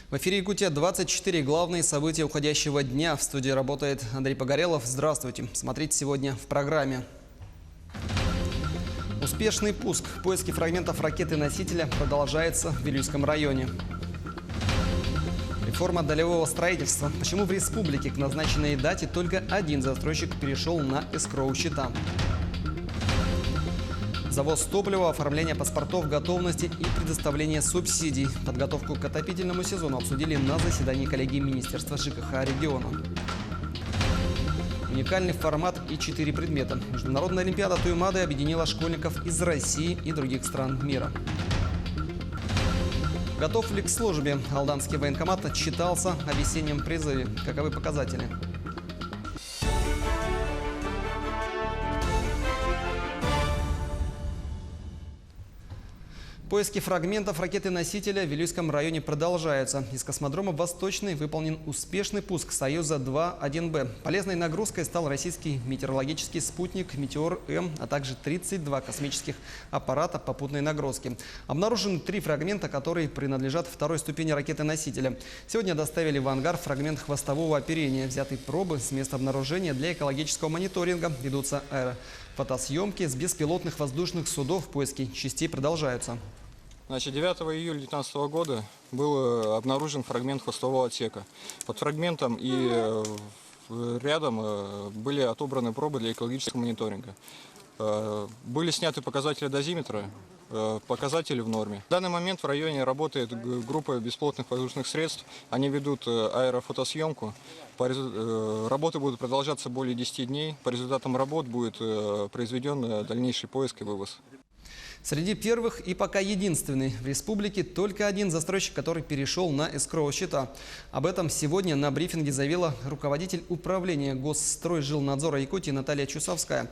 В эфире Якутия-24. Главные события уходящего дня. В студии работает Андрей Погорелов. Здравствуйте. Смотрите сегодня в программе. Успешный пуск. Поиски фрагментов ракеты-носителя продолжается в Вилюйском районе. Реформа долевого строительства. Почему в республике к назначенной дате только один застройщик перешел на эскроу-счета? Завоз топлива, оформление паспортов готовности и предоставление субсидий. Подготовку к отопительному сезону обсудили на заседании коллегии Министерства ЖКХ региона. Уникальный формат и 4 предмета. Международная олимпиада Туймады объединила школьников из России и других стран мира. Готов ли к службе? Алданский военкомат отчитался о весеннем призыве. Каковы показатели? Поиски фрагментов ракеты-носителя в Вилюйском районе продолжаются. Из космодрома «Восточный» выполнен успешный пуск «Союза-2-1Б». Полезной нагрузкой стал российский метеорологический спутник «Метеор-М», а также 32 космических аппарата попутной нагрузки. Обнаружены 3 фрагмента, которые принадлежат второй ступени ракеты-носителя. Сегодня доставили в ангар фрагмент хвостового оперения. Взяты пробы с места обнаружения для экологического мониторинга. Ведутся аэрофотосъемки с беспилотных воздушных судов. Поиски частей продолжаются. 9 июля 2019 года был обнаружен фрагмент хвостового отсека. Под фрагментом и рядом были отобраны пробы для экологического мониторинга. Были сняты показатели дозиметра, показатели в норме. В данный момент в районе работает группа беспилотных воздушных средств. Они ведут аэрофотосъемку. Работы будут продолжаться более 10 дней. По результатам работ будет произведен дальнейший поиск и вывоз. Среди первых и пока единственный в республике только один застройщик, который перешел на эскроу-счета. Об этом сегодня на брифинге заявила руководитель управления Госстройжилнадзора Якутии Наталья Чусовская.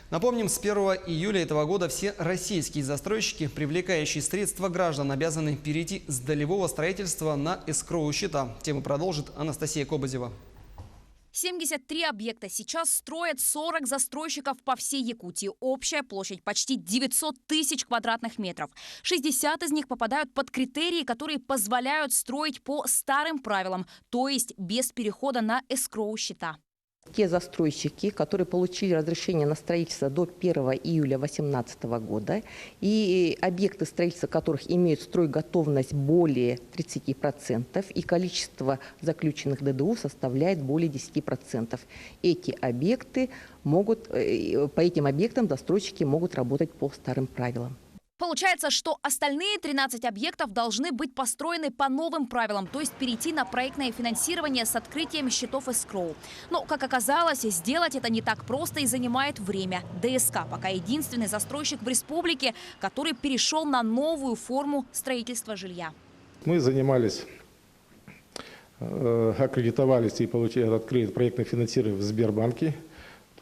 Напомним, с 1 июля этого года все российские застройщики, привлекающие средства граждан, обязаны перейти с долевого строительства на эскроу-счета. Тему продолжит Анастасия Кобызева. 73 объекта сейчас строят 40 застройщиков по всей Якутии. Общая площадь почти 900 тысяч квадратных метров. 60 из них попадают под критерии, которые позволяют строить по старым правилам, то есть без перехода на эскроу-счета. Те застройщики, которые получили разрешение на строительство до 1 июля 2018 года и объекты строительства которых имеют стройготовность более 30% и количество заключенных ДДУ составляет более 10%. Эти объекты могут, по этим объектам застройщики могут работать по старым правилам. Получается, что остальные 13 объектов должны быть построены по новым правилам, то есть перейти на проектное финансирование с открытием счетов эскроу. Но, как оказалось, сделать это не так просто и занимает время. ДСК пока единственный застройщик в республике, который перешел на новую форму строительства жилья. Мы занимались, аккредитовались и получили открыли проектное финансирование в Сбербанке.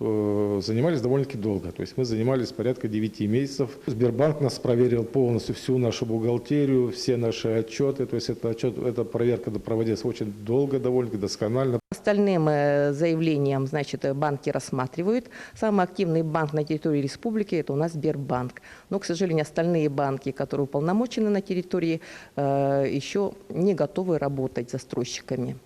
Занимались довольно-таки долго. То есть мы занимались порядка 9 месяцев. Сбербанк нас проверил полностью всю нашу бухгалтерию, все наши отчеты. То есть эта проверка проводилась очень долго, довольно досконально. Остальным заявлениям, банки рассматривают. Самый активный банк на территории республики – это у нас Сбербанк. Но, к сожалению, остальные банки, которые уполномочены на территории, еще не готовы работать с застройщиками.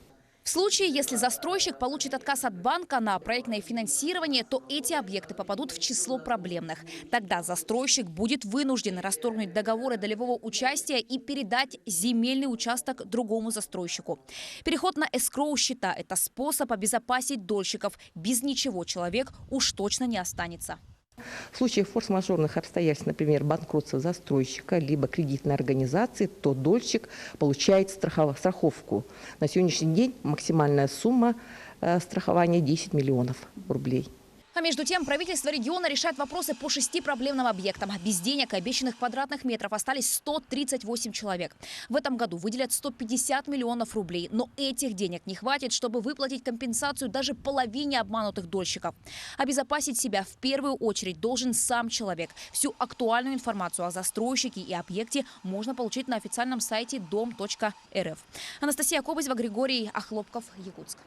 В случае, если застройщик получит отказ от банка на проектное финансирование, то эти объекты попадут в число проблемных. Тогда застройщик будет вынужден расторгнуть договоры долевого участия и передать земельный участок другому застройщику. Переход на эскроу-счета – это способ обезопасить дольщиков. Без ничего человек уж точно не останется. В случае форс-мажорных обстоятельств, например, банкротства застройщика либо кредитной организации, то дольщик получает страховку. На сегодняшний день максимальная сумма страхования 10 миллионов рублей. А между тем правительство региона решает вопросы по 6 проблемным объектам. Без денег и обещанных квадратных метров остались 138 человек. В этом году выделят 150 миллионов рублей. Но этих денег не хватит, чтобы выплатить компенсацию даже половине обманутых дольщиков. Обезопасить себя в первую очередь должен сам человек. Всю актуальную информацию о застройщике и объекте можно получить на официальном сайте dom.rf. Анастасия Кобызева, Григорий Охлопков, Якутск.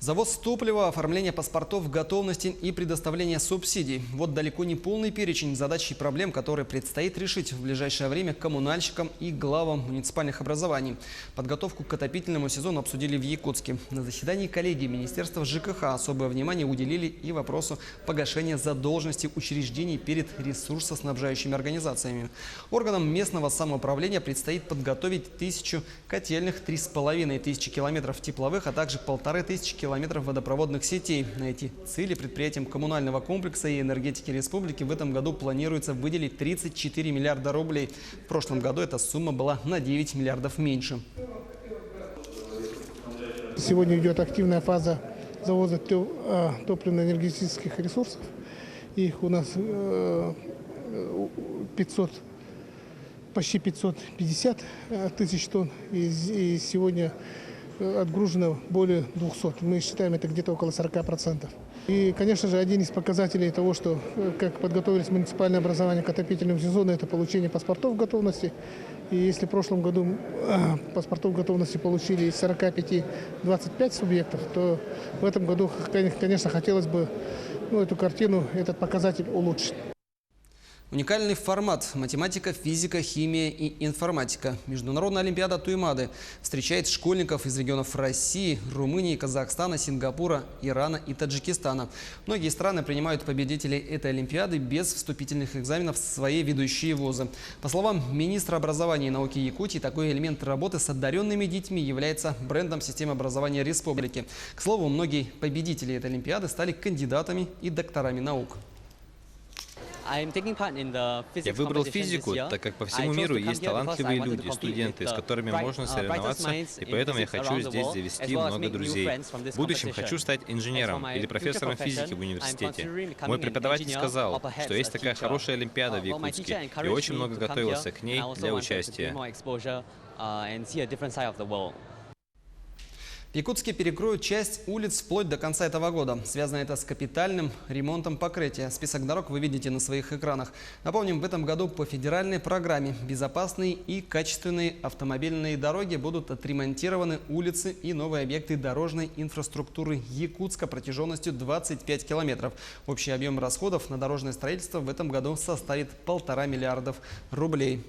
Завоз топлива, оформление паспортов готовности и предоставление субсидий. Вот далеко не полный перечень задач и проблем, которые предстоит решить в ближайшее время коммунальщикам и главам муниципальных образований. Подготовку к отопительному сезону обсудили в Якутске. На заседании коллегии Министерства ЖКХ особое внимание уделили и вопросу погашения задолженности учреждений перед ресурсоснабжающими организациями. Органам местного самоуправления предстоит подготовить 1000 котельных, 3500 километров тепловых, а также 1500 километров водопроводных сетей. На эти цели предприятиям коммунального комплекса и энергетики республики в этом году планируется выделить 34 миллиарда рублей. В прошлом году эта сумма была на 9 миллиардов меньше. Сегодня идет активная фаза завоза топливно-энергетических ресурсов. Их у нас почти 550 тысяч тонн. И сегодня отгружено более 200. Мы считаем, это где-то около 40%. И, конечно же, один из показателей того, что как подготовились муниципальные образования к отопительному сезону, это получение паспортов готовности. И если в прошлом году паспортов готовности получили из 45 25 субъектов, то в этом году, конечно, хотелось бы эту картину, этот показатель улучшить. Уникальный формат – математика, физика, химия и информатика. Международная олимпиада Туймады встречает школьников из регионов России, Румынии, Казахстана, Сингапура, Ирана и Таджикистана. Многие страны принимают победителей этой олимпиады без вступительных экзаменов в свои ведущие вузы. По словам министра образования и науки Якутии, такой элемент работы с одаренными детьми является брендом системы образования республики. К слову, многие победители этой олимпиады стали кандидатами и докторами наук. Я выбрал физику, так как по всему миру есть талантливые люди, студенты, с которыми можно соревноваться, и поэтому я хочу здесь завести много друзей. В будущем хочу стать инженером или профессором физики в университете. Мой преподаватель сказал, что есть такая хорошая олимпиада в Якутске, и очень много готовился к ней для участия. В Якутске перекроют часть улиц вплоть до конца этого года. Связано это с капитальным ремонтом покрытия. Список дорог вы видите на своих экранах. Напомним, в этом году по федеральной программе безопасные и качественные автомобильные дороги будут отремонтированы улицы и новые объекты дорожной инфраструктуры Якутска протяженностью 25 километров. Общий объем расходов на дорожное строительство в этом году составит 1,5 миллиарда рублей.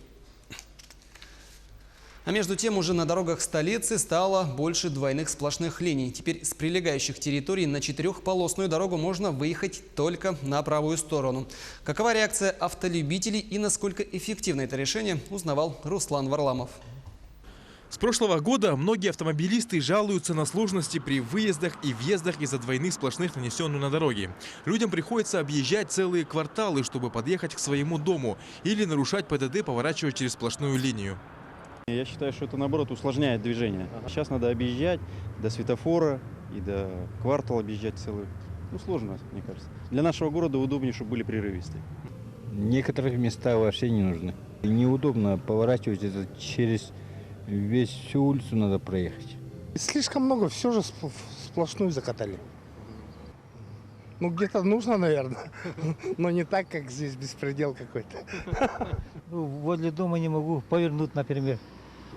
А между тем уже на дорогах столицы стало больше двойных сплошных линий. Теперь с прилегающих территорий на 4-полосную дорогу можно выехать только на правую сторону. Какова реакция автолюбителей и насколько эффективно это решение, узнавал Руслан Варламов. С прошлого года многие автомобилисты жалуются на сложности при выездах и въездах из-за двойных сплошных, нанесенных на дороге. Людям приходится объезжать целые кварталы, чтобы подъехать к своему дому, или нарушать ПДД, поворачивая через сплошную линию. Я считаю, что это, наоборот, усложняет движение. Сейчас надо объезжать до светофора и до квартала объезжать целый. Сложно, мне кажется. Для нашего города удобнее, чтобы были прерывистые. Некоторые места вообще не нужны. Неудобно поворачивать это через всю улицу надо проехать. Слишком много, все же сплошную закатали. Где-то нужно, наверное, но не так, как здесь, беспредел какой-то. Возле дома не могу повернуть, например.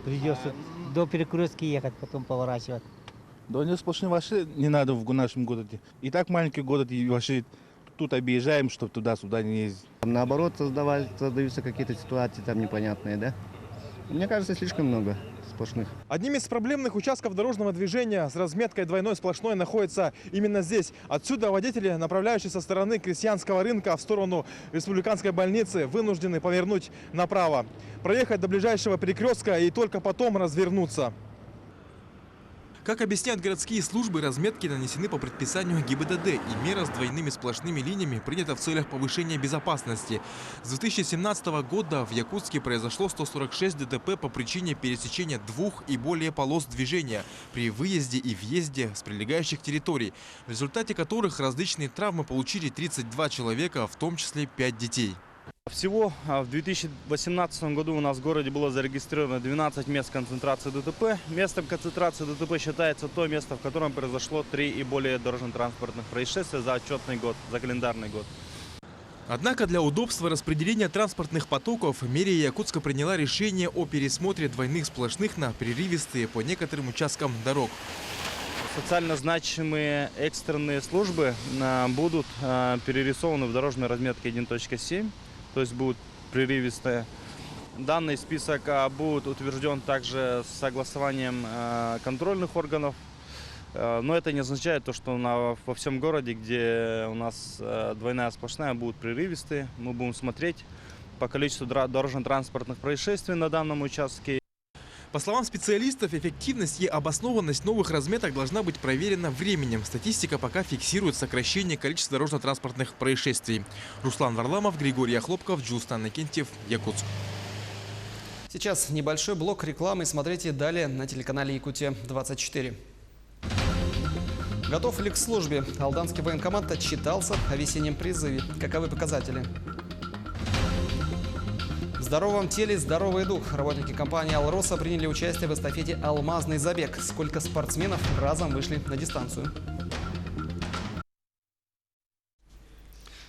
Придется до перекрестки ехать, потом поворачивать. Да не сплошные вообще не надо в нашем городе. И так маленький город, и вообще тут объезжаем, чтобы туда-сюда не ездить. Наоборот, создаются какие-то ситуации там непонятные, да? Мне кажется, слишком много сплошных. Одним из проблемных участков дорожного движения с разметкой двойной сплошной находится именно здесь. Отсюда водители, направляющие со стороны Крестьянского рынка в сторону республиканской больницы, вынуждены повернуть направо, проехать до ближайшего перекрестка и только потом развернуться. Как объясняют городские службы, разметки нанесены по предписанию ГИБДД, и мера с двойными сплошными линиями принята в целях повышения безопасности. С 2017 года в Якутске произошло 146 ДТП по причине пересечения 2 и более полос движения при выезде и въезде с прилегающих территорий, в результате которых различные травмы получили 32 человека, в том числе 5 детей. Всего в 2018 году у нас в городе было зарегистрировано 12 мест концентрации ДТП. Местом концентрации ДТП считается то место, в котором произошло 3 и более дорожно-транспортных происшествий за отчетный год, за календарный год. Однако для удобства распределения транспортных потоков мэрия Якутска приняла решение о пересмотре двойных сплошных на прерывистые по некоторым участкам дорог. Социально значимые экстренные службы будут перерисованы в дорожной разметке 1.7, то есть будут прерывистые. Данный список будет утвержден также с согласованием контрольных органов. Но это не означает то, что во всем городе, где у нас двойная сплошная, будут прерывистые. Мы будем смотреть по количеству дорожно-транспортных происшествий на данном участке. По словам специалистов, эффективность и обоснованность новых разметок должна быть проверена временем. Статистика пока фиксирует сокращение количества дорожно-транспортных происшествий. Руслан Варламов, Григорий Хлопков, Джулстан Накентьев, Якутск. Сейчас небольшой блок рекламы. Смотрите далее на телеканале Якутия-24. Готов ли к службе? Алданский военкомат отчитался о весеннем призыве. Каковы показатели? В здоровом теле здоровый дух. Работники компании «Алроса» приняли участие в эстафете «Алмазный забег». Сколько спортсменов разом вышли на дистанцию?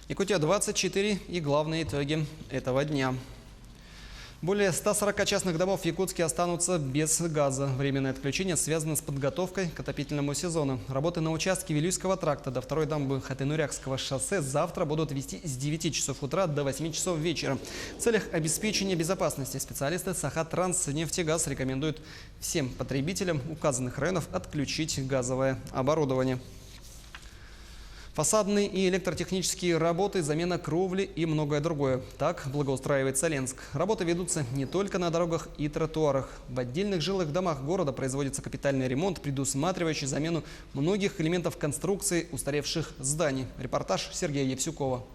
Якутия-24 и главные итоги этого дня. Более 140 частных домов в Якутске останутся без газа. Временное отключение связано с подготовкой к отопительному сезону. Работы на участке Вилюйского тракта до второй дамбы Хатынурякского шоссе завтра будут вести с 9 часов утра до 8 часов вечера. В целях обеспечения безопасности специалисты Сахатранснефтегаз рекомендуют всем потребителям указанных районов отключить газовое оборудование. Фасадные и электротехнические работы, замена кровли и многое другое. Так благоустраивается Ленск. Работы ведутся не только на дорогах и тротуарах. В отдельных жилых домах города производится капитальный ремонт, предусматривающий замену многих элементов конструкции устаревших зданий. Репортаж Сергея Евсюкова.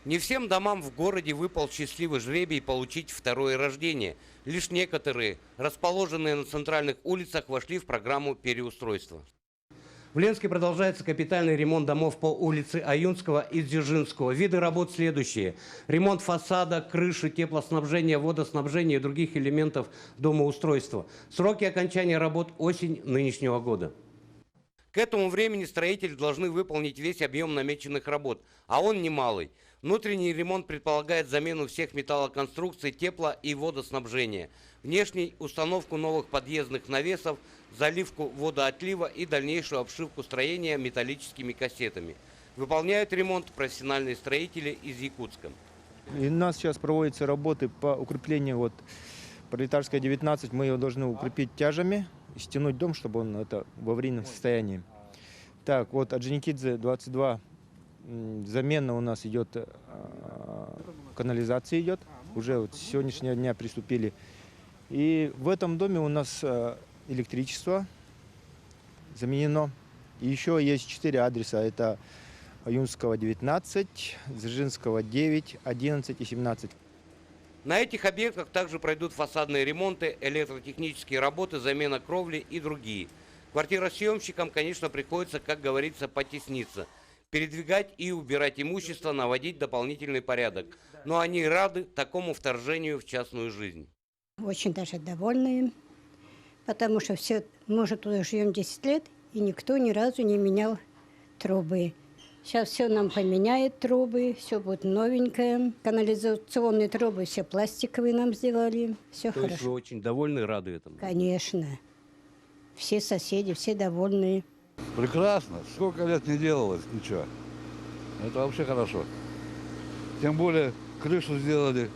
Не всем домам в городе выпал счастливый жребий получить второе рождение. Лишь некоторые, расположенные на центральных улицах, вошли в программу переустройства. В Ленске продолжается капитальный ремонт домов по улице Аюнского и Дзержинского. Виды работ следующие. Ремонт фасада, крыши, теплоснабжения, водоснабжения и других элементов домоустройства. Сроки окончания работ – осень нынешнего года. К этому времени строители должны выполнить весь объем намеченных работ, а он немалый. Внутренний ремонт предполагает замену всех металлоконструкций, тепло- и водоснабжения. Внешний – установку новых подъездных навесов, заливку водоотлива и дальнейшую обшивку строения металлическими кассетами. Выполняют ремонт профессиональные строители из Якутска. И у нас сейчас проводятся работы по укреплению Пролетарская 19. Мы ее должны укрепить тяжами, стянуть дом, чтобы он в аварийном состоянии. Так, Орджоникидзе 22. Замена у нас идет, канализация идет. Уже с сегодняшнего дня приступили. И в этом доме у нас электричество заменено. И еще есть 4 адреса. Это Аюнского 19, Дзержинского 9, 11 и 17. На этих объектах также пройдут фасадные ремонты, электротехнические работы, замена кровли и другие. Квартиросъемщикам, конечно, приходится, как говорится, потесниться. Передвигать и убирать имущество, наводить дополнительный порядок. Но они рады такому вторжению в частную жизнь. Очень даже довольны, потому что мы уже туда живем 10 лет, и никто ни разу не менял трубы. Сейчас все нам поменяет трубы, все будет новенькое. Канализационные трубы все пластиковые нам сделали, все То хорошо. есть вы очень довольны и рады этому? Конечно. Все соседи, все довольны. Прекрасно. Сколько лет не делалось, ничего. Это вообще хорошо. Тем более крышу сделали.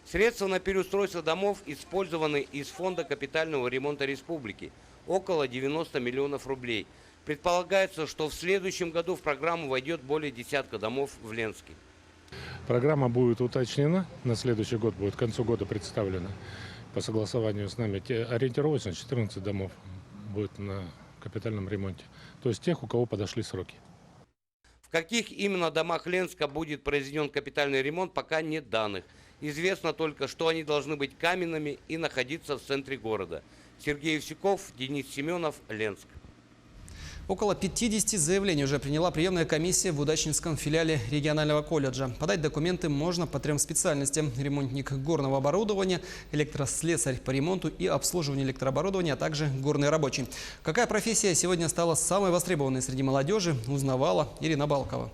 Средства на переустройство домов использованы из фонда капитального ремонта республики. Около 90 миллионов рублей. Предполагается, что в следующем году в программу войдет более десятка домов в Ленске. Программа будет уточнена. На следующий год будет к концу года представлена. По согласованию с нами ориентировочно 14 домов будет на капитальном ремонте. То есть тех, у кого подошли сроки. В каких именно домах Ленска будет произведен капитальный ремонт, пока нет данных. Известно только, что они должны быть каменными и находиться в центре города. Сергей Евсюков, Денис Семенов, Ленск. Около 50 заявлений уже приняла приемная комиссия в Удачнинском филиале регионального колледжа. Подать документы можно по 3 специальностям: ремонтник горного оборудования, электрослесарь по ремонту и обслуживанию электрооборудования, а также горный рабочий. Какая профессия сегодня стала самой востребованной среди молодежи, узнавала Ирина Балкова.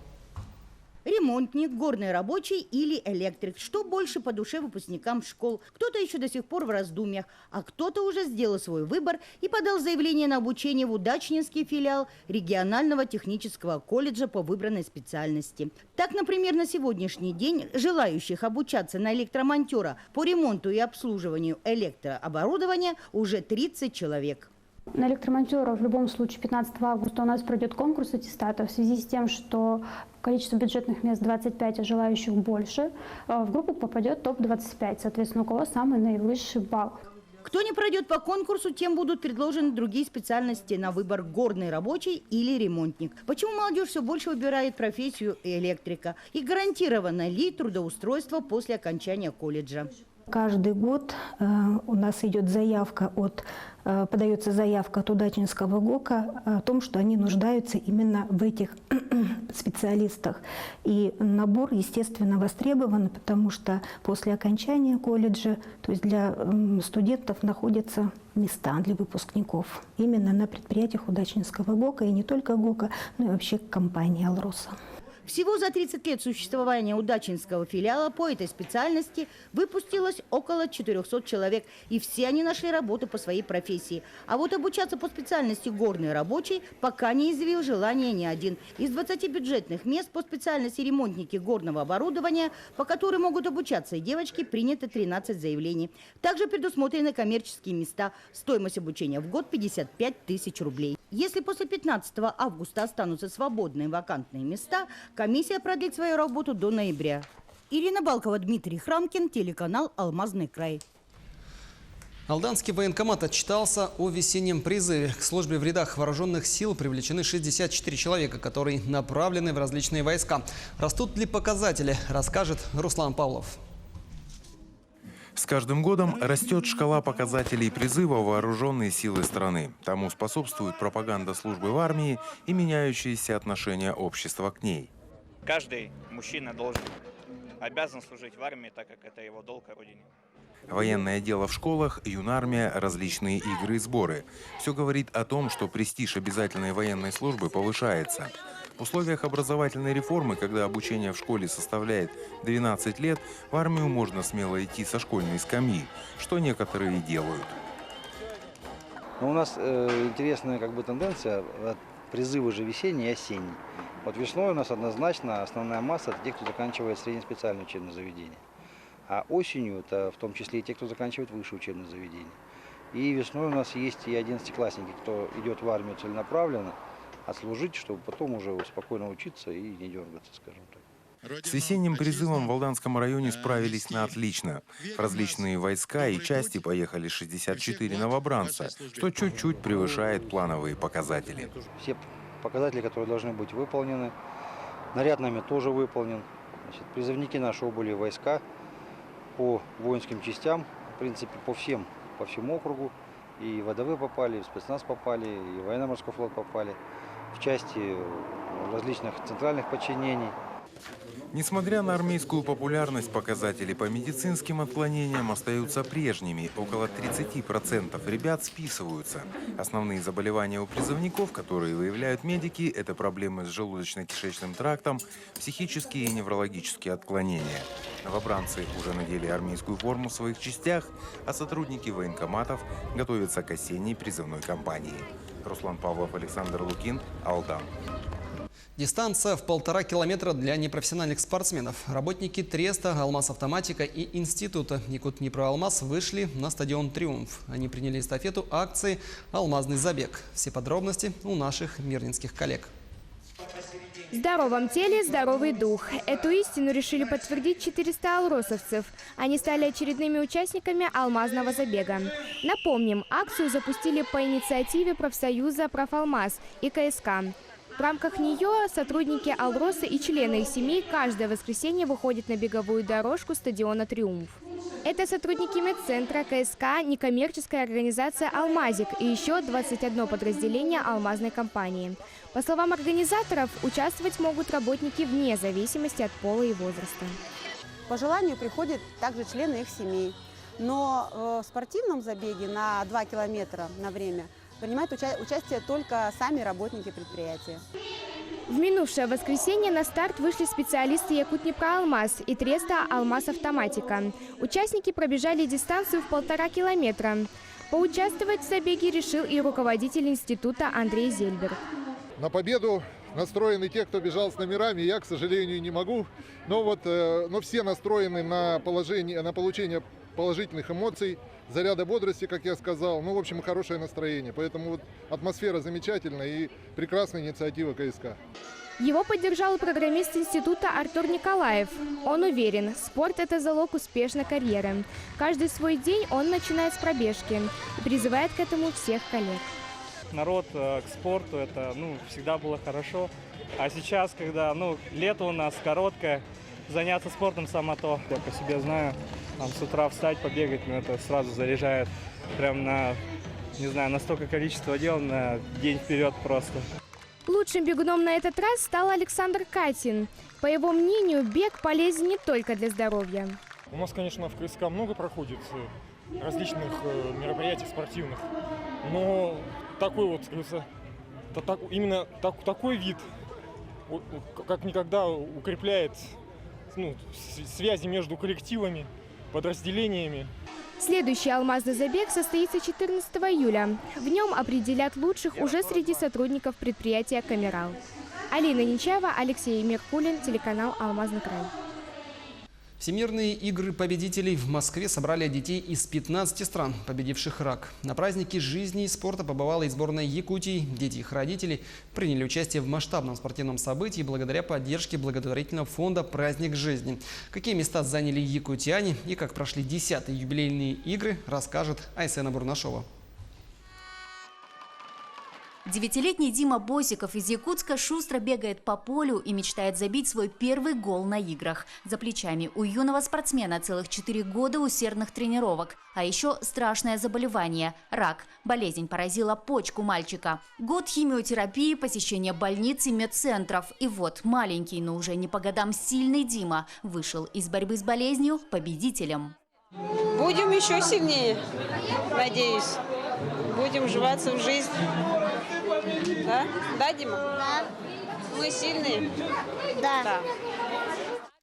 Ремонтник, горный рабочий или электрик. Что больше по душе выпускникам школ? Кто-то еще до сих пор в раздумьях, а кто-то уже сделал свой выбор и подал заявление на обучение в Удачнинский филиал регионального технического колледжа по выбранной специальности. Так, например, на сегодняшний день желающих обучаться на электромонтера по ремонту и обслуживанию электрооборудования уже 30 человек. На электромонтера в любом случае 15 августа у нас пройдет конкурс аттестата в связи с тем, что количество бюджетных мест 25, а желающих больше. В группу попадет топ-25, соответственно, у кого самый наивысший балл. Кто не пройдет по конкурсу, тем будут предложены другие специальности на выбор: горный рабочий или ремонтник. Почему молодежь все больше выбирает профессию электрика? И гарантировано ли трудоустройство после окончания колледжа? Каждый год у нас идет заявка подается заявка от Удачнинского ГОКа о том, что они нуждаются именно в этих специалистах. И набор, естественно, востребован, потому что после окончания колледжа, то есть для студентов находятся места для выпускников именно на предприятиях Удачнинского ГОКа, и не только ГОКа, но и вообще компании «Алроса». Всего за 30 лет существования Удачнинского филиала по этой специальности выпустилось около 400 человек, и все они нашли работу по своей профессии. А вот обучаться по специальности горный рабочий пока не изъявил желания ни один. Из 20 бюджетных мест по специальности ремонтники горного оборудования, по которым могут обучаться и девочки, принято 13 заявлений. Также предусмотрены коммерческие места. Стоимость обучения в год 55 тысяч рублей. Если после 15 августа останутся свободные вакантные места, комиссия продлит свою работу до ноября. Ирина Балкова, Дмитрий Храмкин, телеканал «Алмазный край». Алданский военкомат отчитался о весеннем призыве. К службе в рядах вооруженных сил привлечены 64 человека, которые направлены в различные войска. Растут ли показатели, расскажет Руслан Павлов. С каждым годом растет шкала показателей призыва в вооруженные силы страны. Тому способствует пропаганда службы в армии и меняющиеся отношения общества к ней. Каждый мужчина обязан служить в армии, так как это его долг о родине. Военное дело в школах, юнармия, различные игры и сборы. Все говорит о том, что престиж обязательной военной службы повышается. В условиях образовательной реформы, когда обучение в школе составляет 12 лет, в армию можно смело идти со школьной скамьи, что некоторые и делают. Но у нас интересная тенденция призывы же весенний и осенний. Вот весной у нас однозначно основная масса – это те, кто заканчивает среднеспециальное учебное заведение. А осенью это в том числе и те, кто заканчивает высшее учебное заведение. И весной у нас есть и 11-классники, кто идет в армию целенаправленно, отслужить, чтобы потом уже спокойно учиться и не дергаться, скажем так. С весенним призывом в Алданском районе справились на отлично. В различные войска и части поехали 64 новобранца, что чуть-чуть превышает плановые показатели. Все показатели, которые должны быть выполнены, наряд нами тоже выполнен. Призывники наши убыли в войска по воинским частям, в принципе, по всему округу. И в ВДВ попали, и в спецназ попали, и в военно-морской флот попали, в части различных центральных подчинений. Несмотря на армейскую популярность, показатели по медицинским отклонениям остаются прежними. Около 30% ребят списываются. Основные заболевания у призывников, которые выявляют медики, это проблемы с желудочно-кишечным трактом, психические и неврологические отклонения. Новобранцы уже надели армейскую форму в своих частях, а сотрудники военкоматов готовятся к осенней призывной кампании. Руслан Павлов, Александр Лукин, Алдан. Дистанция в 1,5 километра для непрофессиональных спортсменов. Работники Треста, Алмаз-Автоматика и Института Якут-Днепроалмаз вышли на стадион «Триумф». Они приняли эстафету акции «Алмазный забег». Все подробности у наших мирнинских коллег. В здоровом теле здоровый дух. Эту истину решили подтвердить 400 алросовцев. Они стали очередными участниками алмазного забега. Напомним, акцию запустили по инициативе профсоюза «Профалмаз» и КСК. В рамках нее сотрудники Алроса и члены их семей каждое воскресенье выходят на беговую дорожку стадиона «Триумф». Это сотрудники медцентра, КСК, некоммерческая организация «Алмазик» и еще 21 подразделение алмазной компании. По словам организаторов, участвовать могут работники вне зависимости от пола и возраста. По желанию приходят также члены их семей. Но в спортивном забеге на 2 километра на время принимают участие только сами работники предприятия. В минувшее воскресенье на старт вышли специалисты Якутнепроалмаз и Треста Алмаз-Автоматика. Участники пробежали дистанцию в 1,5 километра. Поучаствовать в забеге решил и руководитель института Андрей Зельберг. На победу настроены те, кто бежал с номерами. Я, к сожалению, не могу. Но все настроены на получение положительных эмоций, заряда бодрости, как я сказал. В общем, хорошее настроение. Поэтому атмосфера замечательная и прекрасная инициатива КСК. Его поддержал программист института Артур Николаев. Он уверен, спорт – это залог успешной карьеры. Каждый свой день он начинает с пробежки и призывает к этому всех коллег. Народ к спорту – это всегда было хорошо. А сейчас, когда лето у нас короткое, заняться спортом само то. Я по себе знаю, с утра встать, побегать, это сразу заряжает прям на, на столько количества дел на день вперед просто. Лучшим бегуном на этот раз стал Александр Катин. По его мнению, бег полезен не только для здоровья. У нас, конечно, в КСК много проходит различных мероприятий спортивных, но такой такой вид как никогда укрепляет связи между коллективами, подразделениями. Следующий алмазный забег состоится 14 июля. В нем определят лучших уже среди сотрудников предприятия «Камерал». Алина Нечаева, Алексей Меркулин, телеканал «Алмазный край». Всемирные игры победителей в Москве собрали детей из 15 стран, победивших рак. На празднике жизни и спорта побывала и сборная Якутии. Дети и их родители приняли участие в масштабном спортивном событии благодаря поддержке благотворительного фонда «Праздник жизни». Какие места заняли якутяне и как прошли 10-е юбилейные игры, расскажет Айсена Бурнашова. 9-летний Дима Босиков из Якутска шустро бегает по полю и мечтает забить свой первый гол на играх. За плечами у юного спортсмена целых 4 года усердных тренировок. А еще страшное заболевание – рак. Болезнь поразила почку мальчика. Год химиотерапии, посещение больниц и медцентров. И вот маленький, но уже не по годам сильный Дима вышел из борьбы с болезнью победителем. Будем еще сильнее, надеюсь. Будем вживаться в жизнь. Да? Да, Дима? Да. Мы сильные? Да.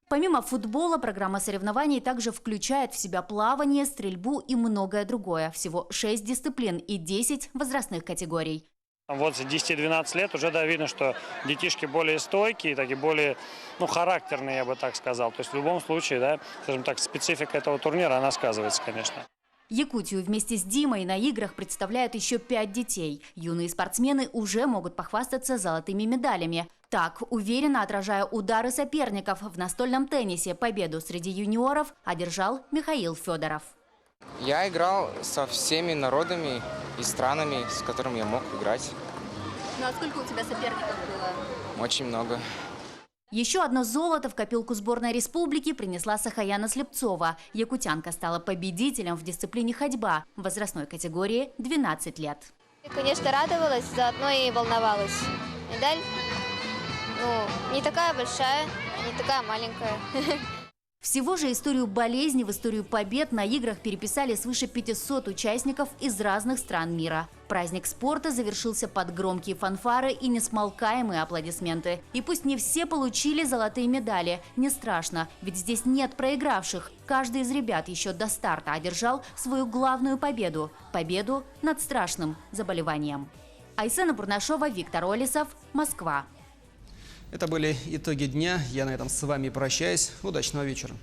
Помимо футбола, программа соревнований также включает в себя плавание, стрельбу и многое другое. Всего 6 дисциплин и 10 возрастных категорий. Вот с 10-12 лет уже видно, что детишки более стойкие, так и более характерные, я бы так сказал. То есть в любом случае, скажем так, специфика этого турнира, она сказывается, конечно. Якутию вместе с Димой на играх представляют еще 5 детей. Юные спортсмены уже могут похвастаться золотыми медалями. Так, уверенно отражая удары соперников, в настольном теннисе победу среди юниоров одержал Михаил Федоров. Я играл со всеми народами и странами, с которыми я мог играть. А сколько у тебя соперников было? Очень много. Еще одно золото в копилку сборной республики принесла Сахаяна Слепцова. Якутянка стала победителем в дисциплине ходьба в возрастной категории 12 лет. Конечно, радовалась, заодно и волновалась. Медаль, не такая большая, не такая маленькая. Всего же историю болезни в историю побед на играх переписали свыше 500 участников из разных стран мира. Праздник спорта завершился под громкие фанфары и несмолкаемые аплодисменты. И пусть не все получили золотые медали, не страшно, ведь здесь нет проигравших. Каждый из ребят еще до старта одержал свою главную победу – победу над страшным заболеванием. Айсена Бурнашова, Виктор Олесов, Москва. Это были итоги дня. Я на этом с вами прощаюсь. Удачного вечера.